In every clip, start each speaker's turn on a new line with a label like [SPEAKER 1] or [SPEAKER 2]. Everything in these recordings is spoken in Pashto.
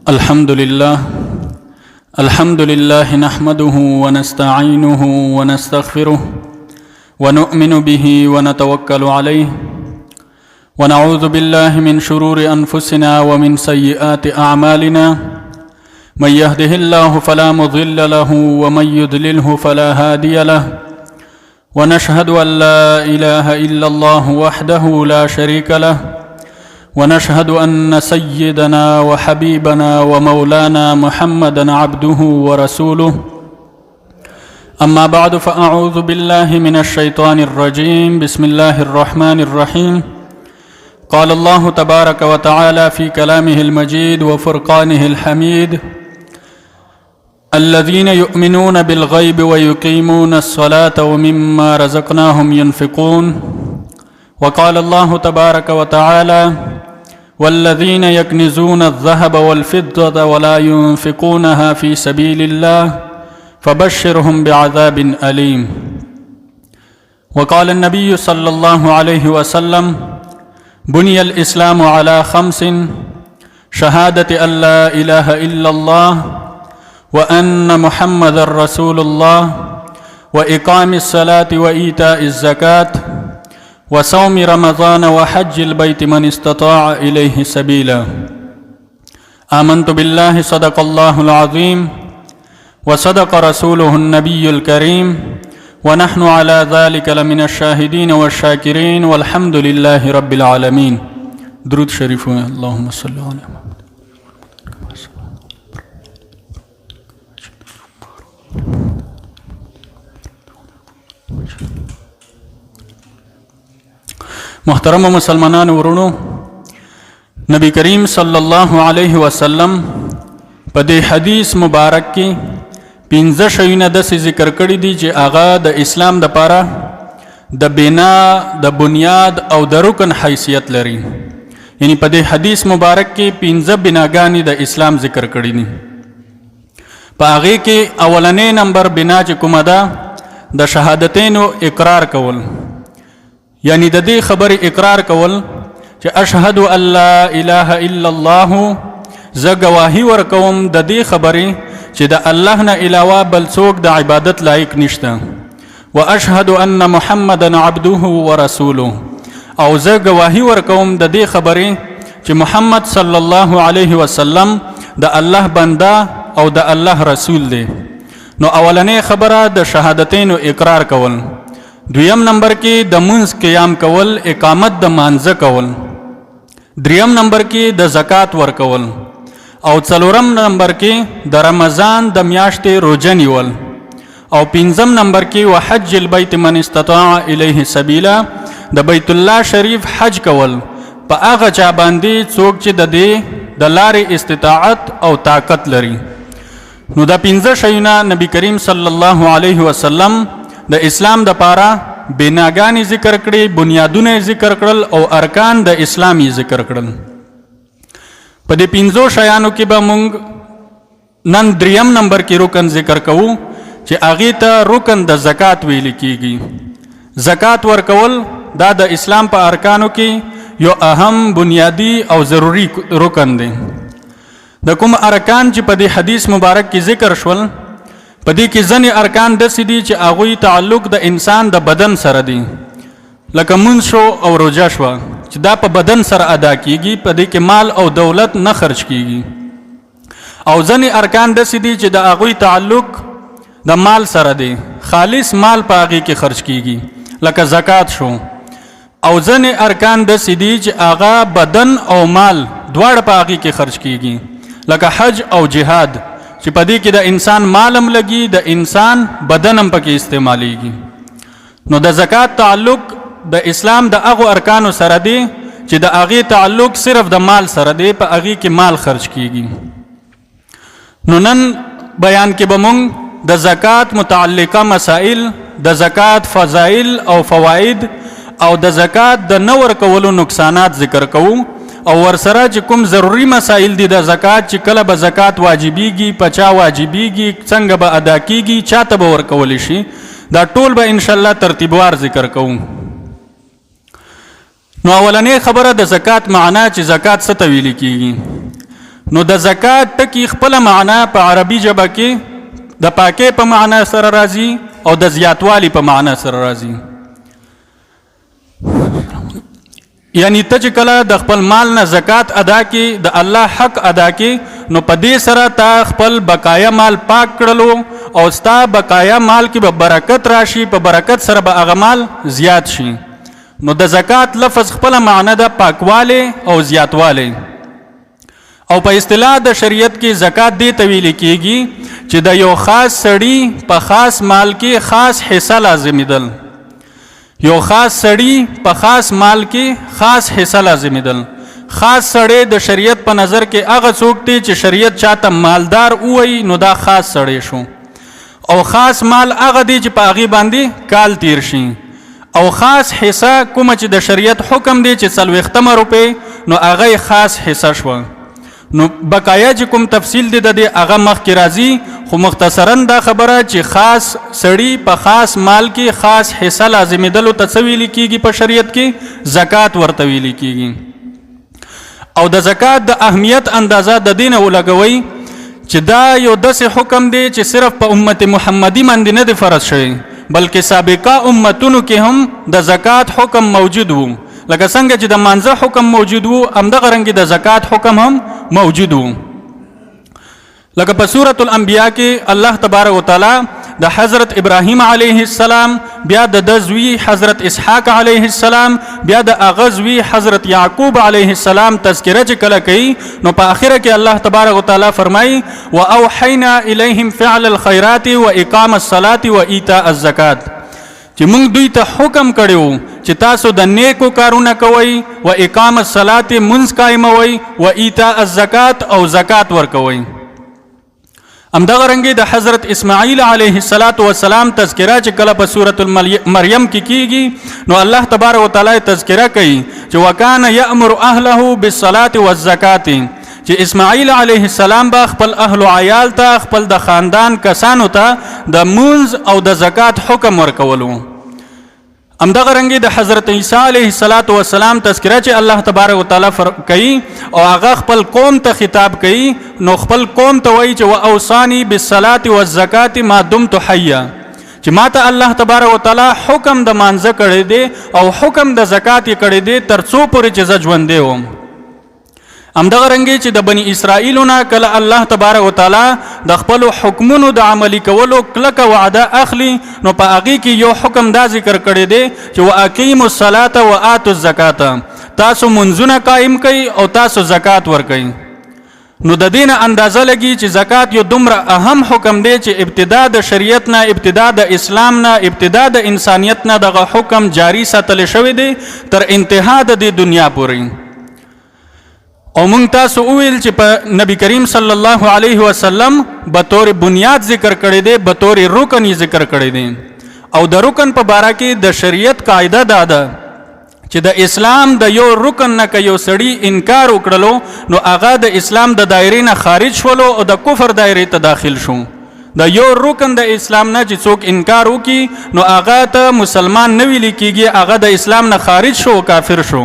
[SPEAKER 1] الحمد لله نحمده ونستعينه ونستغفره ونؤمن به ونتوكل عليه ونعوذ بالله من شرور أنفسنا ومن سيئات أعمالنا من يهده الله فلا مضل له ومن يضلله فلا هادي له ونشهد أن لا إله إلا الله وحده لا شريك له ونشهد أن سيدنا وحبيبنا ومولانا محمدا عبده ورسوله أما بعد فأعوذ بالله من الشيطان الرجيم بسم الله الرحمن الرحيم قال الله تبارك وتعالى في كلامه المجيد وفرقانه الحميد الذين يؤمنون بالغيب ويقيمون الصلاة ومما رزقناهم ينفقون وقال الله تبارك وتعالى والذين يكنزون الذهب والفضة ولا ينفقونها في سبيل الله فبشرهم بعذاب أليم وقال النبي صلى الله عليه وسلم بني الإسلام على 5 شهادة أن لا إله إلا الله وأن محمد رسول الله وإقام الصلاة وإيتاء الزكاة وصوم رمضان وحج البيت من استطاع إليه سبيلا آمنت بالله صدق الله العظيم وصدق رسوله النبي الكريم ونحن على ذلك لمن الشاهدين والشاكرين والحمد لله رب العالمين. درود شریف اللهم صل على محمد. محترم مسلمانان ورونو، نبی کریم صلی الله علیه وسلم په دې حدیث مبارک کې 15 شیونه داسې ذکر کړي دي چې هغه د اسلام دپاره د بنا د بنیاد او د رکن حیثیت لري. یعنی په دې حدیث مبارک کې 15 بناګانې د اسلام ذکر کړي دي. په هغې کې اولنی نمبر بنا چې کومه ده د شهادتینو اقرار کول، یعنی د دې خبرې اقرار کول چې اشهد ان لا اله الا الله، زه گواهی ورکوم د دې خبرې چې د الله نه علاوه بل څوک د عبادت لایق نشته، و اشهد ان محمدا عبده ورسوله، او زه گواهی ورکوم د دې خبرې چې محمد صلی الله علیه وسلم د الله بنده او د الله رسول دی. نو اولنې خبره د شهادتینو اقرار کول. دویم نمبر کې د منځ قیام کول، اقامت د مانځه کول. دریم نمبر کې د زکات ورکول، او څلورم نمبر کې د رمضان د میاشتې روزه نیول، او پنځم نمبر کې وحج البیت من استطاع الیه سبیلا، د بیت الله شریف حج کول په هغه چا باندې څوک چې د دې د لارې استطاعت او طاقت لري. نو دا 15 شیونه نبی کریم صلی الله علیه وسلم د اسلام د پاره بناګانی ذکر کړي، بنیادونه ذکر کړل او ارکان د اسلامي ذکر کړل. په دې 15 شیانو کې به مونږ نن دریم نمبر کې رکن ذکر کوو چې هغې ته رکن د زکات ویل کېږي. زکات ورکول دا د اسلام په ارکانو کې یو اهم بنیادی او ضروری رکن دی. د کوم ارکان چې په دې حدیث مبارک کې ذکر شول، په دې کې ځینې ارکان داسې دي چې هغوی تعلق د انسان د بدن سره دی، لکه مونځ شو او روژه شوه چې دا په بدن سره ادا کیږي، په دې کې مال او دولت نه خرج کیږي. او ځینې ارکان داسې دي چې د هغوی تعلق د مال سره دی، خالص مال په هغې کې خرج کیږي، لکه زکات شو. او ځینې ارکان داسې دي چې هغه بدن او مال دواړه په هغې کې خرج کیږي، لکه حج او جهاد چې په دې کې د انسان مالم لګي، د انسان بدنم پکې استعمالیږي. نو د زکات تعلق د اسلام د هغو ارکانو سره دی چې د هغې تعلق صرف د مال سره دی، په هغې کې مال خرج کیږي. نو نن بیان کې به مونږ د زکات متعلقه مسائل، د زکات فضائل او فواید، او د زکات د نه ورکولو نقصانات ذکر کوو، او ورسره چې کوم ضروری مسائل دي د زکات چې کله به زکات واجبیږي، په چا واجبیږي، څنګه به ادا کیږي، چاته به ورکولی شي، دا ټول به انشاءالله ترتیبوار ذکر کوو. نو اولنې خبره د زکات معنا چې زکات څه ته ویل کیږي. نو د زکات ټکی خپل معنا په عربي ژبه کې د پاکي په معنا سره راځي او د زیاتوالي په معنا سره راځي. یعنی ته چې کله د خپل مال نه زکات ادا کې د الله حق ادا کې نو په دې سره تا خپل بقایا مال پاک کړلو او ستا بقایا مال کې به برکت راشي، په برکت سره به هغه مال زیات شي. نو د زکات لفظ خپل معنی ده پاکواله او زیاتواله. او په اصطلاح د شریعت کې زکات دې ته ویل کېږي چې د یو خاص سړي په خاص مال کې خاص حصہ لازمیدل. یو خاص سړي په خاص مال کې خاص حصہ لازمیدل. خاص سړی د شریعت په نظر کې هغه څوک دی چې شریعت چاته مالدار وایي نو دا خاص سړی شو. او خاص مال هغه دی چې په هغې باندې کال تیر شي. او خاص حصہ کومه چې د شریعت حکم دی چې 40 روپۍ نو هغه خاص حصہ شوه. نو بقایا چې کوم تفصیل دی د دې هغه مخکې راځي، خو مختصرا دا خبره چې خاص سړی په خاص مال کې خاص حصہ لازمیدلو ته څه ویل کېږي په شریعت کې؟ زکات ورته ویل کېږي. او د زکات د اهمیت اندازه د دې نه ولګوئ چې دا یو داسې حکم دی چې صرف په امت محمدي باندې نه دی فرض شوی، بلکې سابقه امتونو کې هم د زکات حکم موجود وو. لکه څنګه چې د مانځه حکم موجود وو، همدغه رنګې د زکات حکم هم موجود وو. لکه په سورة الانبیاء کې الله تبارک وتعالی د حضرت ابراهیم علیه السلام، بیا د زوی حضرت اسحاق علیه السلام، بیا د هغه زوی حضرت یعقوب علیه السلام تذکره چې کله کوي نو په آخره کې الله تبارک وتعالی فرمایي واوحینا الیهم فعل الخیرات واقام الصلاة وایتاء الزکات، چې موږ دوی ته حکم کړو چې تاسو د نیکو کارونه کوئ، و اقام الصلاة منځ قایموئ، و ایتاء الزکات او زکات ورکوئ. همدغه رنګې د حضرت اسماعیل علیه السلام تذکره چې کله په سورة مریم کې کیږي نو الله تبارک وتعالی تذکره کوي چې وکانه یأمر اهله بالصلاة والزکات، چې اسماعیل علیه السلام به خپل اهل و عیال ته، خپل د خاندان کسانو ته د منځ او د زکات حکم ورکولو. همدغه رنګې د حضرت عیسی علیه السلام تذکره چې الله تبارک وتعالی کوي او هغه خپل قوم ته خطاب کوي نو خپل قوم ته وایي چې واوصانی بالصلاة والزکات ما دمت حیا، چې ما ته الله تبارک وتعالی حکم د مانځه کړی دی او حکم د زکات یې کړی دی تر څو پورې چې زه ژوندی وم. همدغه رنګې چې د بني اسرائیلو نه کله الله تبارک وتعالی د خپلو حکمونو د عملي کولو کلکه وعده اخلي نو په هغې کې یو حکم دا ذکر کړی دی چې واقیموا الصلاة وآتوا الزکات، تاسو منځونه قایم کړئ او تاسو زکات ورکئ. نو د دې نه اندازه لګي چې زکات یو دومره اهم حکم دی چې ابتدا د شریعت نه، ابتدا د اسلام نه، ابتدا د انسانیت نه دغه حکم جاری ساتل شوی دی تر انتها د دې دنیا پورې. او مونږ تاسو وویل چې په نبی کریم صلی الله علیه وسلم به طور بنیاد ذکر کړی دی، به طور رکن یې ذکر کړی دی. او د رکن په باره کې د شریعت قاعده دا ده چې د اسلام د یو رکن نه که یو سړي انکار وکړلو نو هغه د اسلام د دایرې نه خارج شولو او د کفر دایرې ته داخل شو. د یو رکن د اسلام نه چې څوک انکار وکړي نو هغه ته مسلمان نه ویل کېږي، هغه د اسلام نه خارج شو، کافر شو.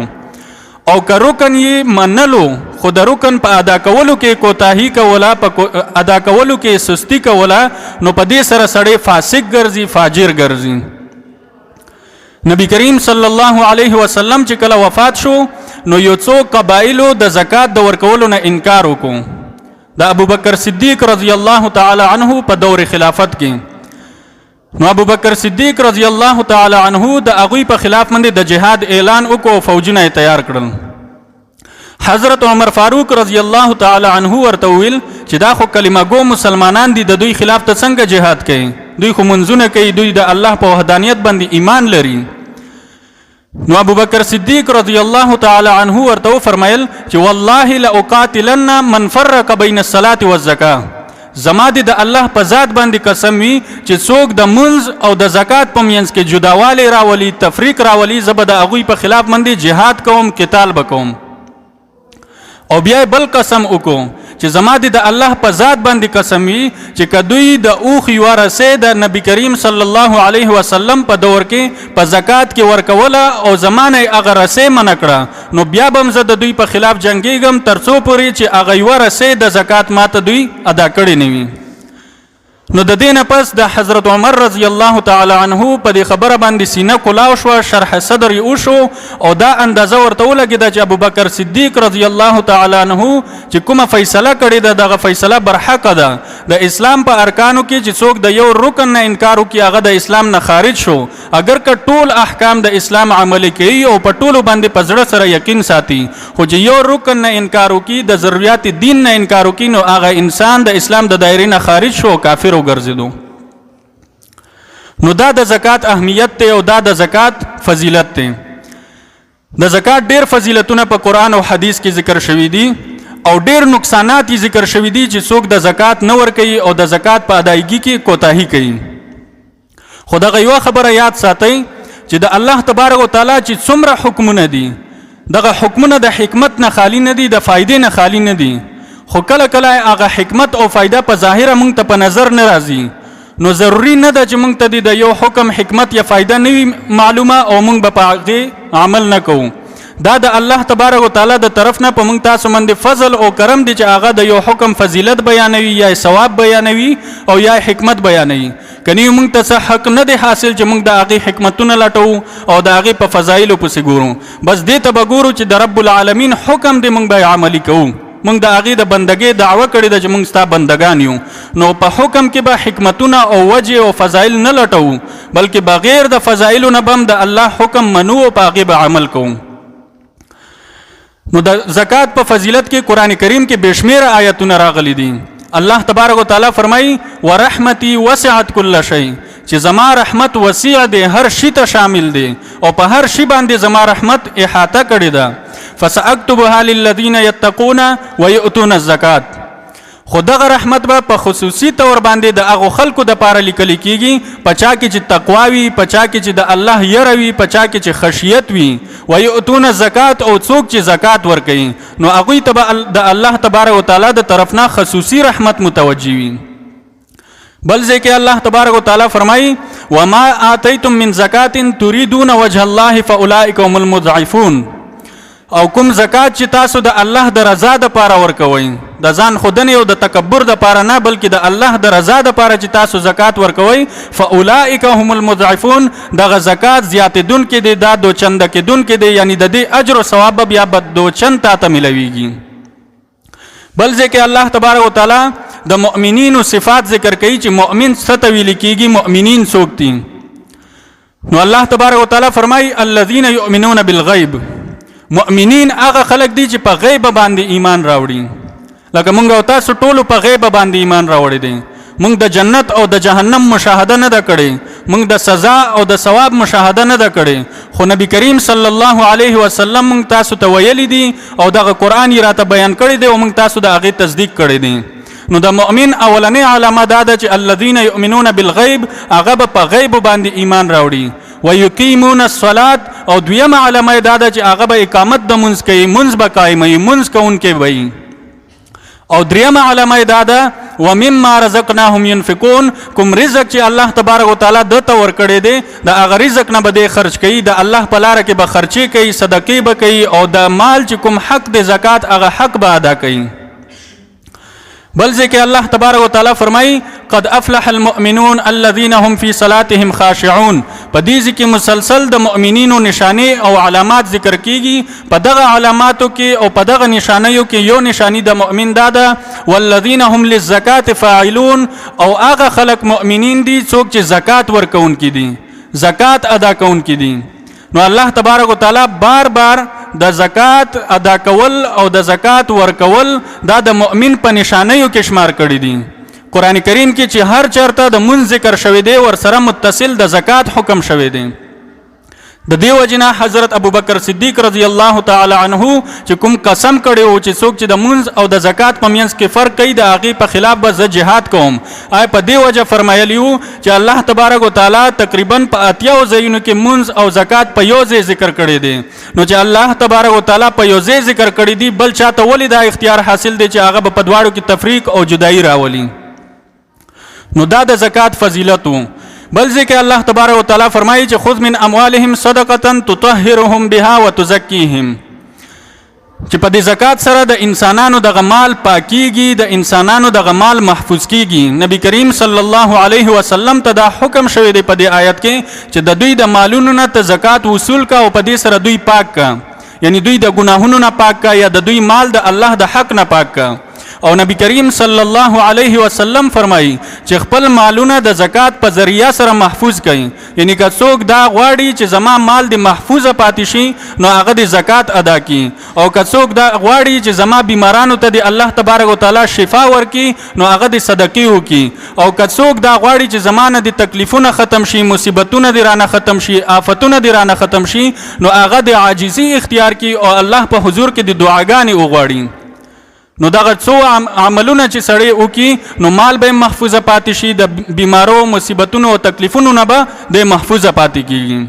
[SPEAKER 1] او که رکن یې منلو خو د رکن په ادا کولو کې کوتاهي کوله، په ادا کولو کې سستی کوله نو په دې سره سړی فاسق ګرځي، فاجر ګرځي. نبی کریم صلی الله علیه وسلم چې کله وفات شو نو یو څو قبایلو د زکات د ورکولو نه انکار وکړو. د ابوبکر صدیق رضی الله تعالی عنه په دور خلافت کې نو ابوبکر صدیق رضی الله تعالی عنه د هغوی په خلاف باندې د جهاد اعلان وکړو، فوجونه یې تیار کړل. حضرت عمر فاروق رضی الله تعالی عنه ورته وویل چې دا خو کلمه گو مسلمانان دي، د دوی خلاف ته څنګه جهاد کوي؟ دوی خو منځونه کوي، دوی د الله په وحدانیت باندې ایمان لري. نو ابوبکر صدیق رضی الله تعالی عنه ورته وفرمایل چې والله لاقاتلن من فرق بین الصلاة والزکاة، زما دې د الله په ذات باندې قسم وي چې څوک د منځ او د زکات په منځ کې جداوالی راولي، تفریق راولي، زه به د هغوی په خلاف باندې جهاد کوم، قتال به کوم. او بیا بل قسم وکړو چې زما د الله په ذات باندې قسم وي چې کدوی د اوخ یو رسې د نبی کریم صلی الله علیه وسلم په دور کې په زکات کې ورکوله او زمانه هغه رسې منع کړه نو بیا به زه د دوی په خلاف جنگیږم تر څو پورې چې هغه یو رسې د زکات ماته دوی ادا کړی نه وي. نو د دینه پس د حضرت عمر رضی الله تعالی عنه په دې خبره باندې سینه کلاو شو، شرح صدر یې وشو او دا اندازه ورته ولګېده چې ابوبکر صدیق رضی الله تعالی عنه چې کومه فیصله کړې ده دغه فیصله برحقه ده. د اسلام په ارکانو کې چې څوک د یو رکن نه انکار وکړي هغه د اسلام نه خارج شو، اگر که ټول احکام د اسلام عملي کوي او په ټولو باندې په زړه سره یقین ساتي، خو چې یو رکن نه انکار وکړي د ضرورت دین نه انکار وکړي نو هغه انسان د اسلام د دایرې نه خارج شو، کافر وګرځیدو. نو دا د زکات اهمیت ته او دا د زکات فضیلت ته. د زکات ډیر فضیلتونه په قرآن او حدیث کې ذکر شوي دي او ډیر نقصانات یې ذکر شوي دي چې څوک د زکات نه ورکوي او د زکات په ادایګي کې کوتاهي کوي. خو دغه یوه خبره یاد ساتئ چې د الله تبارک وتعالی چې څومره حکمونه دي دغه حکمونه د حکمت نه خالی نه دي، د فایدې نه خالی نه دي، خو کله کله هغه حکمت او فایده په ظاهره موږ ته په نظر نه راځي. نو ضروری نه ده چې موږ ته د یو حکم حکمت یا فایده نه وي معلومه او موږ به په هغې عمل نه کوو. دا د الله تبارک وتعالی د طرف نه په موږ تاسو باندې فضل او کرم دی چې هغه د یو حکم فضیلت بیانوي یا ثواب بیانوي او یا حکمت بیانوي. کني موږ ته حق نه دی حاصل چې موږ د هغې حکمتونه لټو او د هغې په فضایلو پسې ګورو، بس دې ته به ګورو چې د رب العالمین حکم دی موږ به عملي کوو. موږ د هغې د بندګۍ دعوه کړې ده چې موږ ستا بندګان یو، نو په حکم کې به حکمتونه او وجې او فضایل نه لټوو بلکې بغیر د فضایلو نه به هم د الله حکم منو او په هغې به عمل کوو. نو د زکات په فضیلت کې قرآن کریم کې بېشمېره آیتونه راغلي دي. الله تبارک وتعالی فرمایي ورحمتي وسعت کل شی، چې زما رحمت وسیع دی، هر شي ته شامل دی او په هر شي باندې زما رحمت احاطه کړې ده. فسأكتبها للذین یتقون ویؤتون الزکات، خو دغه رحمت به په خصوصي طور باندې د هغو خلکو دپاره لیکل کېږي په چا کې چې تقوا وي، په چا کې چې د الله یره وي، په چا کې چې خشیت وي. ویؤتون الزکات، او څوک چې زکات ورکوي نو هغوی ته به د الله تبارک وتعالی د طرف نه خصوصي رحمت متوجه وي. بل ځای کې الله تبارک وتعالی فرمایي وما آتیتم من زکات تريدون وجه الله فاولئک هم المضعفون، او کوم زکات چې تاسو د الله د رضا دپاره ورکوئ، د ځان خودنې او د تکبر دپاره نه بلکې د الله د رضا دپاره چې تاسو زکات ورکوئ، فاولئک هم المضعفون، دغه زکات زیاتېدونکې دی، دا دوچنده کېدونکې دی، یعنی د دې اجر او ثواب بیا به دوچند تا ته میلویږي. بل ځای کې الله تبارک وتعالی د مؤمنینو صفات ذکر کوي چې مؤمن څه ته ویل کېږي، مؤمنین څوک دي. نو الله تبارک وتعالی فرمایي الذین یؤمنون بالغیب، مؤمنین هغه خلک دي چې په غیب باندې ایمان راوړي. لکه مونږ او تاسو ټولو په غیب باندې ایمان راوړی دی. مونږ د جنت او د جهنم مشاهده نه ده کړې، مونږ د سزا او د ثواب مشاهده نه ده کړې، خو نبی کریم صلی الله علیه وسلم مونږ تاسو ته ویلی دي او دغه قرآن یې راته بیان کړی دی او مونږ تاسو د هغې تصدیق کړی دی. نو د مؤمن اولنۍ علامه دا ده چې الذین یؤمنون بالغیب، هغه به په غیب باندې ایمان راوړي. ویقیمون الصلاة، او دویمه علامه دا ده چې هغه به اقامت د منځ کوي، منځ به قایموي، منځ کوونکی به وي. او دریمه علامه دا ده ومما رزقناهم ينفقون، کوم رزق چې الله تبارک وتعالی دته ورکړی دی د هغه رزق نه به دی خرج کوي، د الله په لاره کې به خرچې کوي، صدقې به کوي او د مال چې کوم حق دی زکات هغه حق به ادا کوي. بل ځای کې الله تبارک وتعالی فرمایي قد افلح المؤمنون الذين هم في صلاتهم خاشعون، په دې ځکه مسلسل د مؤمنینو نشانې او علامات ذکر کیږي. په دغه علاماتو کې او په دغه نشانیو کې یو نشانی د مؤمن دا ده والذین هم للزکات فاعلون، او هغه خلک مؤمنین دي څوک چې زکات ورکوونکي دي، زکات ادا کوونکي دي. نو الله تبارک وتعالی بار بار د زکات ادا کول او د زکات ورکول دا د مؤمن په نشانیو کې شمار کړي دي. قرآن کریم کې چې هر چرته د منځ ذکر شوی دی ورسره متصل د زکات حکم شوی دی. د دې وجنه حضرت ابوبکر صدیق رضی الله تعالی عنه چې کوم قسم کړي او چې څوک چې د منځ او د زکات په منځ کې فرق کوي د هغې په خلاف به زه جهاد کوم. په دې وجه فرمایلی وو چې الله تبارک وتعالی تقریبا په 80 ځایونو کې منځ او زکات په یو ځای ذکر کړي دي. نو چې الله تبارک وتعالی په یو ځای ذکر کړي دي بل چاته ولې دا اختیار حاصل دی چې هغه په دواړو کې تفریق او جدایي راولي؟ نو دا د زکات فضیلت وو. بل ځکه الله تبارک وتعالی فرمایي چې خذ من اموالهم صدقه تطهرهم بها وتزکیهم، چې په دې زکات سره د انسانانو د مال پاکیږي، د انسانانو د مال محفوظ کیږي. نبی کریم صلی الله علیه وسلم ته دا حکم شوی دی په دې آیت کې چې د دوی د مالونو نه ته زکات وصول کا او په دې سره دوی پاک کا، یعنی دوی د ګناهونو نه پاک کا یا د دوی مال د الله د حق نه پاک کا. او نبی کریم صلی الله علیه وسلم فرمایي چې خپل مالونه د زکات په ذریعہ سره محفوظ کړي، یعنی که څوک دا غواړي چې زما مال د محفوظه پاتې شي نو هغه د زکات ادا کړي، او که څوک دا غواړي چې زما بیمارانو ته د الله تبارک وتعالی شفا ورکړي نو هغه د صدقې وکړي، او که څوک دا غواړي چې زمانه د تکلیفونه ختم شي، مصیبتونه د رانه ختم شي، آفتونه د رانه ختم شي، نو هغه د عاجزي اختیار کړي او الله په حضور کې د دعاګانې وغواړي. نو دغه څو عملونه چې سړی وکړي نو مال به محفوظه پاتې شي، د بیمارو مصیبتونو او تکلیفونو نه به د محفوظه پاتې کیږي.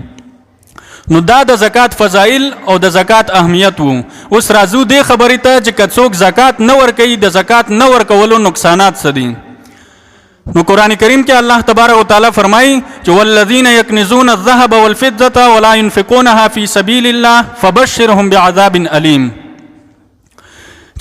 [SPEAKER 1] نو دا د زکات فضایل او د زکات اهمیت وو. اوس راځو دې خبرې ته چې که څوک زکات نه ورکوي د زکات نه ورکولو نقصانات څه دي. نو قرآن کریم کې الله تبارک وتعالی فرمایي چې والذین یکنزون الذهب والفضة ولا ينفقونها فی سبیل الله فبشرهم بعذاب علیم،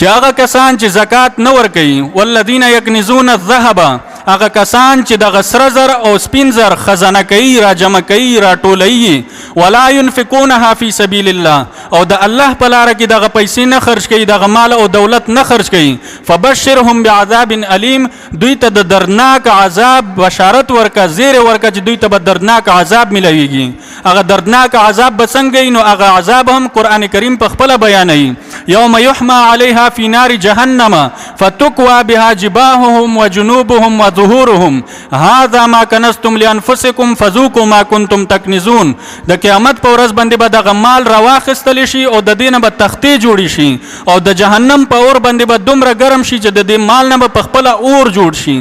[SPEAKER 1] چې هغه کسان چې زکات نه ورکوي، والذین یکنزون الذهب، هغه کسان چې د سره زر او سپین زر خزانه کوي، را جمع کوي، را ټولوي، ولا ينفقونها فی سبیل الله، او د الله په لاره کې دغه پیسې نه خرج کوي، دغه مال او دولت نه خرج کوي، فبشرهم بعذاب علیم، دوی ته د دردناک عذاب بشارت ورکه، زیر ورکه چې دوی ته به دردناک عذاب ملويږي. هغه دردناک عذاب به څنګه وي؟ نو هغه عذاب هم قرآن کریم په خپله بیانوي. یوم یحمى علیها فی نار جهنم فتکوى بها جباههم وجنوبهم وظهورهم هذا ما کنزتم لانفسکم فذوقوا ما کنتم تکنزون. د قیامت په ورځ باندې به دغه مال راواخیستل شي او د دې نه به تختې جوړې شي، او د جهنم په اور باندې به دومره ګرم شي چې د دې مال نه به په خپله اور جوړ شي،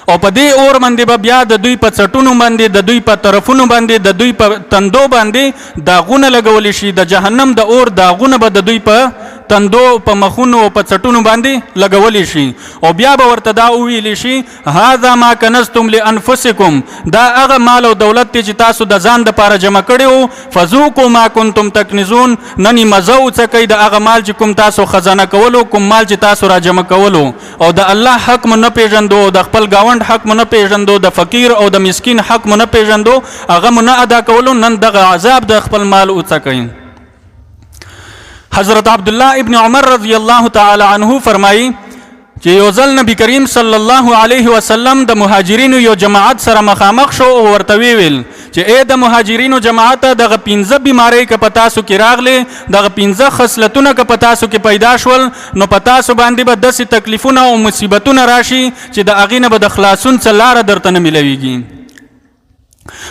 [SPEAKER 1] او په دې اور باندې به بیا د دوی په څټونو باندې، د دوی په طرفونو باندې، د دوی په تندو باندې داغونه لګولی شي. د جهنم د اور داغونه به د دوی په تندو، په مخونو او په څټونو باندې لګولی شي، او بیا به ورته دا وویلی شي هذا ما کنزتم لانفسکم، دا هغه مال او دولت دی چې تاسو د ځان دپاره جمع کړی وو، فذوقوا ما کنتم تکنزون، نن یې مزه وڅکئ د هغه مال چې کوم تاسو خزانه کولو، کوم مال چې تاسو را جمع کولو، او د الله حق مو نه پیژندو، د خپل ګاونډ حق مو نه پیژندو، د فقیر او د مسکین حق مو نه پیژندو، هغه مو نه ادا کولو، نن دغه عذاب د خپل مال وڅکئ. حضرت عبدالله ابن عمر رضی الله تعالی عنه فرمایي چې یو ځل نبی کریم صلی الله علیه وسلم د مهاجرینو یو جماعت سره مخامخ شو او ورته ویل چې ای د مهاجرینو جماعت، دغه 15 بیماری که په تاسو کې راغلي، دغه 15 خصلتونه که په تاسو کې پیدا شول، نو په تاسو باندې به داسې تکلیفونه او مصیبتونه راشي چې د هغې نه به د خلاصون څه لاره درته نه میلویږي.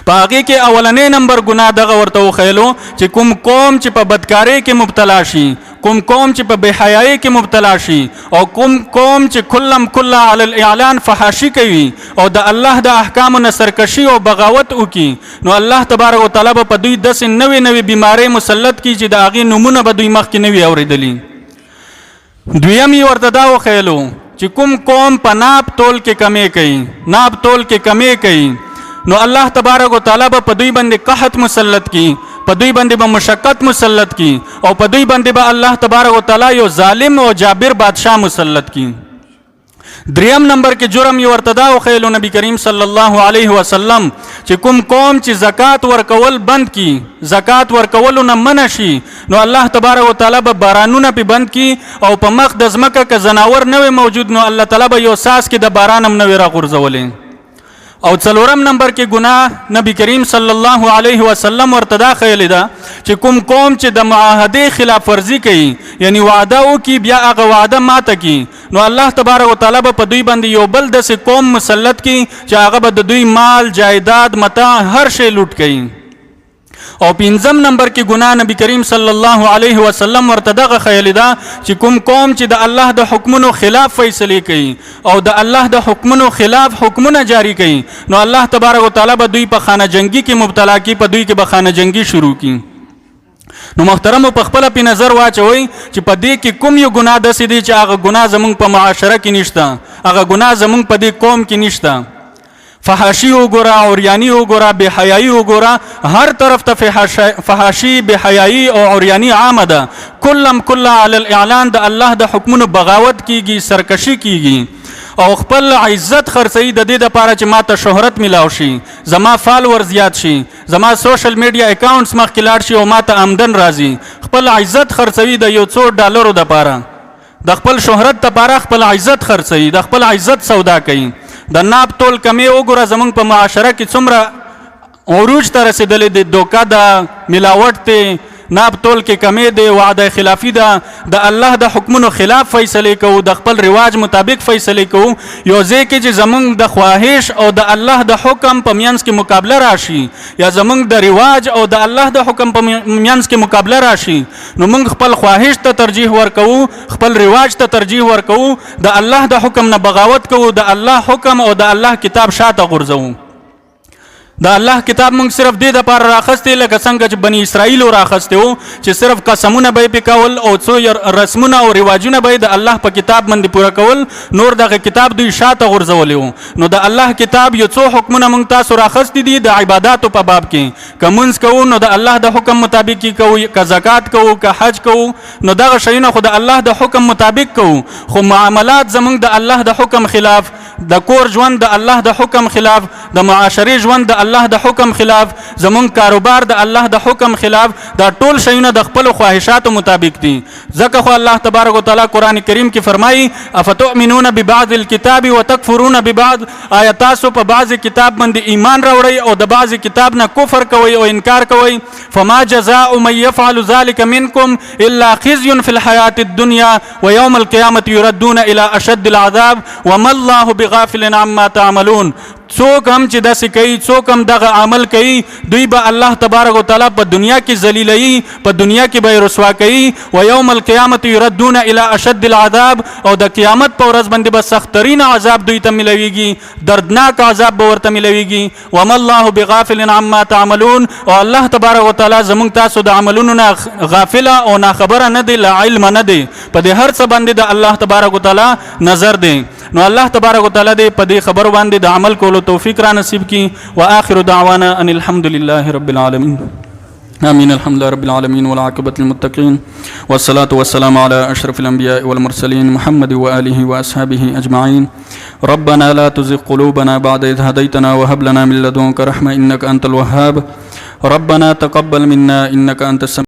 [SPEAKER 1] په هغې کې اولنی نمبر ګناه دغه ورته وښیلو چې کوم قوم چې په بدکارۍ کې مبتلا شي، کوم قوم چې په بېحیایۍ کې مبتلا شي، او کوم قوم چې کلم کله علی الاعلان فحاشي کوي او د الله د احکامو نه سرکشي او بغاوت وکړي، نو الله تبارک وتعالی به په دوی داسې نوې نوې بیمارۍ مسلط کړي چې د هغې نومونه به دوی مخکې نه وي اورېدلي. دویم یې ورته دا وښیلو چې کوم قوم په ناب تول کې کمې کوي، ناب تول کې کمې کوي، نو الله تبارک وتعالی به په دوی باندې قحط مسلط کی، په دوی باندې به مشقت مسلط کی، او په دوی باندې به الله تبارک وتعالی یو ظالم او جابر بادشاہ مسلط کی. دریم نمبر کې جرم یې ورته دا وښیلو نبی کریم صلی الله علیه وسلم چې کوم قوم چې زکات ورکول بند کی، زکات ورکولو نه منع شي، نو الله تبارک وتعالی به بارانونه پې بند کی، او په مخ د ځمکه که ځناور نه وي موجود نو الله تعالی به یو څاڅکې د باران هم نه وي راغورځولی. او څلورم نمبر کې ګناه نبی کریم صلی الله علیه وسلم ورته دا ښیلې ده چې کوم قوم چې د معاهدې خلاف ورزي کوي، یعنی وعده وکړي بیا هغه وعده ماته کړي، نو الله تبارک وتعالی به په دوی باندې یو بل داسې قوم مسلط کړي چې هغه به د دوی مال، جایداد، متاع، هر شی لوټ کوي. او پنځم نمبر کې ګناه نبی کریم صلی الله علیه وسلم ورته دغه خیال ده چې کوم قوم چې د الله د حکمونو خلاف فیصله کوي او د الله د حکمونو خلاف حکمونه جاری کوي نو الله تبارک وتعالى به دوی په خانه جنگي کې مبتلا کی، په دوی کې به خانه جنگي شروع کی. نو محترم په خپل په نظر واچوي چې په دې کې کوم یو ګناه داسې دی چې هغه ګناه زمونږ په معاشره کې نشته، هغه ګناه زمونږ په دې قوم کې نشته. فحاشی وګوره، عریانی وګوره، بے حیايي وګوره، هر طرف ته فحاشی، بے حیايي او عریانی عامه ده. کله علی الاعلان د الله د حکمونو بغاوت کیږي، سرکشي کیږي او خپل عزت خرڅوي د دې لپاره چې ماته شهرت ملاو شي، زما فالوور زیات شي، زما سوشل میډیا اکاونټس مخکې لاړ شي او ماته آمدن راځي. خپل عزت خرڅوي د یو څو ډالرو لپاره، د خپل شهرت لپاره خپل عزت خرڅوي، د خپل عزت سودا کوي. د ناب تول کمی وګوره زمونږ په معاشره کې څومره عروج ته رسېدلې دی، دوکه ده، ملاوټ دی، ناب تول کې کمی دی، وعده خلافي ده، د الله د حکمونو خلاف فیصله کوو، د خپل رواج مطابق فیصله کوو. یو ځای کې چې زمونږ د خواهش او د الله د حکم په منځ کې مقابله راشي یا زمونږ د رواج او د الله د حکم په منځ کې مقابله راشي نو موږ خپل خواهش ته ترجیح ورکوو، خپل رواج ته ترجیح ورکوو، د الله د حکم نه بغاوت کوو، د الله حکم او د الله کتاب شاته غورځوو. د الله کتاب موږ صرف دې د پاره راخسته لکه څنګه چې بنی اسرائیل راخسته وو چې صرف قسمونه به پکول او څو رسمونه او رواجونه به د الله په کتاب باندې پوره کول، نور دغه کتاب دوی شاته غورځولې وو. نو د الله کتاب یو څو حکمونه موږ تاسو راخسته دي د عبادتو په باب کې، کومنس کوو نو د الله د حکم مطابق کوو، که زکات کوو، که حج کوو، نو دغه شیونه خو د الله د حکم مطابق کوو. خو معاملات زموږ د الله د حکم خلاف، د کور ژوند د الله د حکم خلاف، د معاشري ژوند د الله د حکم خلاف، زمون کاروبار د الله د حکم خلاف، دا ټول شیونه د خپل خواهشاتو مطابق دي. ځکه خو الله تبارک وتعالى قرآن کریم کې فرمایي افتؤمنون ببعض الكتاب وتکفرون ببعض، آیا تاسو په بعض کتاب باندې ایمان راوړئ او د بعض کتاب نه کفر کوئ او انکار کوئ؟ فما جزاء من يفعل ذلك منكم الا خزي في الحياة الدنيا ويوم القيامة يردون الى اشد العذاب وما الله بغافل عما تعملون. څوک هم چې داسې کوي، څوک هم دغه عمل کوي، دوی به الله تبارک وتعالی په دنیا کې ذلیلوي، په دنیا کې به رسوا کوي. و یوم القیامت یردون الی اشد العذاب، او د قیامت په ورځ باندې به سخترین عذاب دوی ته ملويږي، دردناک عذاب به ورته ملويږي. وما الله بغافل عما تعملون، او الله تبارک وتعالی زموږ تاسو د عملونو نه غافل او ناخبره نه دی، لا علم نه دی، په دې هر څه باندې د الله تبارک وتعالی نظر دی. نو الله تبارک وتعالی دې په دې خبر باندې د عمل کولو توفیق را نصیب کی. واخر دعوانا ان الحمد لله رب العالمین. آمين. الحمد لله رب العالمين والعاقبة للمتقين والصلاة والسلام على أشرف الأنبياء والمرسلين محمد وآله وأصحابه أجمعين. ربنا لا تزغ قلوبنا بعد إذ هديتنا وهب لنا من لدنك رحمة إنك أنت الوهاب. ربنا تقبل منا إنك أنت السميع